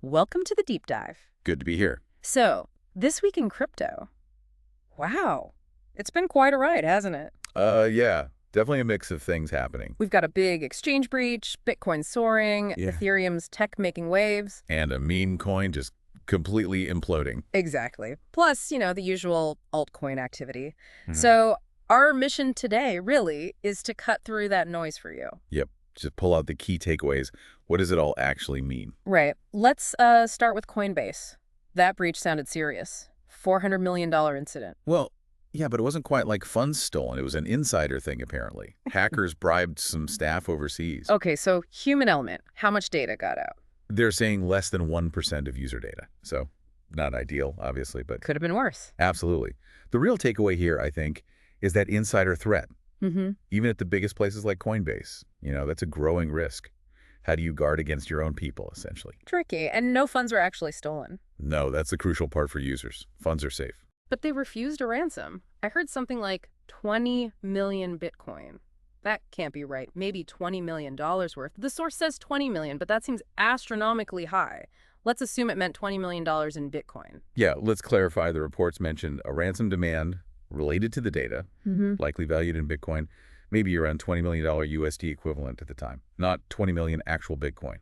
Welcome to the deep dive. Good to be here. So, this week in crypto. Wow. It's been quite a ride, hasn't it? Yeah, definitely a mix of things happening. We've got a big exchange breach, Bitcoin soaring, Yeah. Ethereum's tech making waves. And a meme coin just completely imploding. Exactly. Plus, the usual altcoin activity. Mhm. So, our mission today, really, is to cut through that noise for you. Yep, just pull out the key takeaways. What does it all actually mean? Right. Let's start with Coinbase. That breach sounded serious. $400 million incident. Well, yeah, but it wasn't quite like funds stolen. It was an insider thing, apparently. Hackers bribed some staff overseas. Okay, so human element. How much data got out? They're saying less than 1% of user data. So not ideal, obviously, but Could have been worse. absolutely. The real takeaway here, I think, is that insider threat. Mm-hmm. Even at the biggest places like Coinbase, that's a growing risk. How do you guard against your own people, essentially? Tricky, and no funds were actually stolen. No, that's the crucial part for users. Funds are safe. But they refused a ransom. I heard something like 20 million Bitcoin. That can't be right. Maybe $20 million worth. The source says 20 million, but that seems astronomically high. Let's assume it meant $20 million in Bitcoin. Yeah, let's clarify. The reports mentioned a ransom demand related to the data, likely valued in Bitcoin, maybe around $20 million USD equivalent at the time, not 20 million actual Bitcoin.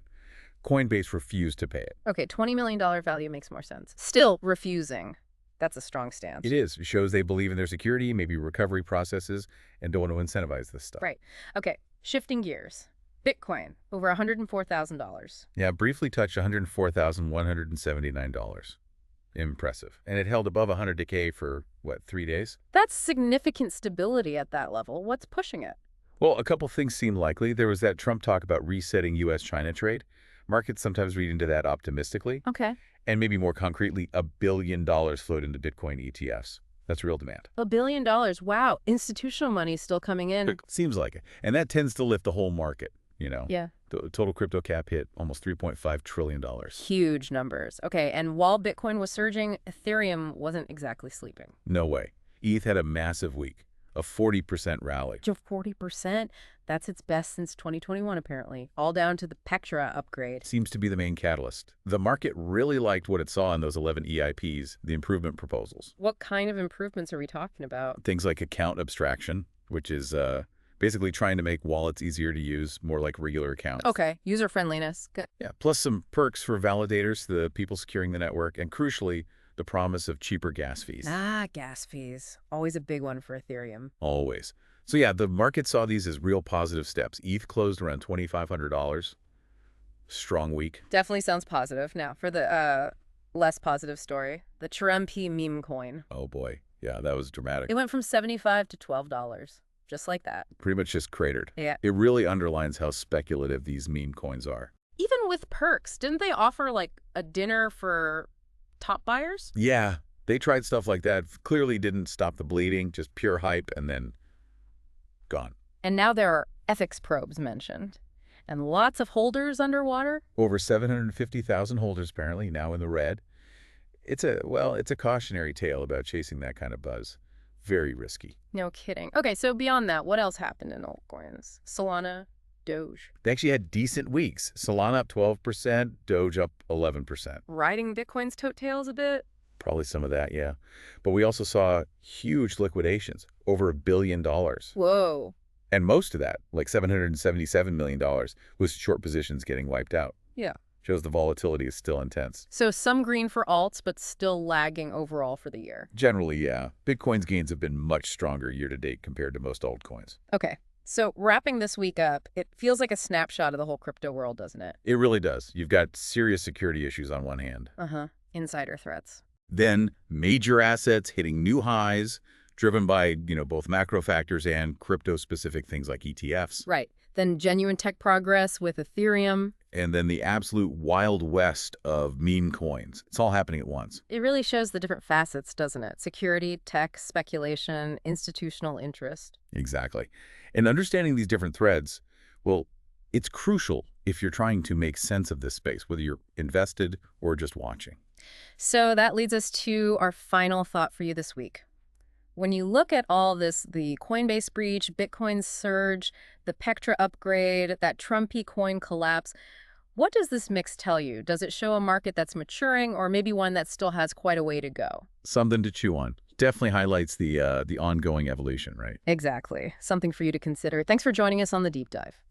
Coinbase refused to pay it. Okay, $20 million value makes more sense. Still refusing. That's a strong stance. It is. It shows they believe in their security, maybe recovery processes, and don't want to incentivize this stuff. Right. Okay, shifting gears. Bitcoin, over $104,000. Yeah, briefly touched $104,179. Impressive. And it held above 100K for, 3 days? That's significant stability at that level. What's pushing it? Well, a couple things seem likely. There was that Trump talk about resetting U.S.-China trade. Markets sometimes read into that optimistically. Okay. And maybe more concretely, $1 billion flowed into Bitcoin ETFs. That's real demand. $1 billion. Wow. Institutional money still coming in. Seems like it. And that tends to lift the whole market, Yeah. The total crypto cap hit almost $3.5 trillion. Huge numbers. Okay, and while Bitcoin was surging, Ethereum wasn't exactly sleeping. No way. ETH had a massive week, a 40% rally. 40%? That's its best since 2021, apparently. All down to the Pectra upgrade. Seems to be the main catalyst. The market really liked what it saw in those 11 EIPs, the improvement proposals. What kind of improvements are we talking about? Things like account abstraction, which is basically trying to make wallets easier to use, more like regular accounts. Okay, user friendliness. Good. Yeah, plus some perks for validators, the people securing the network, and crucially, the promise of cheaper gas fees. Gas fees. Always a big one for Ethereum. Always. So yeah, the market saw these as real positive steps. ETH closed around $2,500. Strong week. Definitely sounds positive. Now, for the less positive story, the Trumpy meme coin. Oh boy. Yeah, that was dramatic. It went from $75 to $12. Just like that. Pretty much just cratered. Yeah. It really underlines how speculative these meme coins are. Even with perks, didn't they offer like a dinner for top buyers? Yeah, they tried stuff like that. Clearly didn't stop the bleeding, just pure hype and then gone. And now there are ethics probes mentioned. And lots of holders underwater? Over 750,000 holders apparently now in the red. It's a cautionary tale about chasing that kind of buzz. Very risky. No kidding. Okay, so beyond that, what else happened in altcoins? Solana, Doge. They actually had decent weeks. Solana up 12%, Doge up 11%. Riding Bitcoin's coattails a bit? Probably some of that, yeah. But we also saw huge liquidations, over $1 billion. Whoa. And most of that, like $777 million, was short positions getting wiped out. Yeah. Shows the volatility is still intense. So some green for alts, but still lagging overall for the year. Generally, yeah. Bitcoin's gains have been much stronger year to date compared to most altcoins. Okay. So wrapping this week up, it feels like a snapshot of the whole crypto world, doesn't it? It really does. You've got serious security issues on one hand. Insider threats. Then major assets hitting new highs, driven by, both macro factors and crypto-specific things like ETFs. Right. Then genuine tech progress with Ethereum. And then the absolute wild west of meme coins. It's all happening at once. It really shows the different facets, doesn't it? Security, tech, speculation, institutional interest. Exactly. And understanding these different threads, well, it's crucial if you're trying to make sense of this space, whether you're invested or just watching. So that leads us to our final thought for you this week. When you look at all this, the Coinbase breach, Bitcoin surge, the Pectra upgrade, that Trumpy coin collapse, What does this mix tell you? Does it show a market that's maturing or maybe one that still has quite a way to go? Something to chew on. Definitely highlights the ongoing evolution, right? Exactly. Something for you to consider. Thanks for joining us on the deep dive.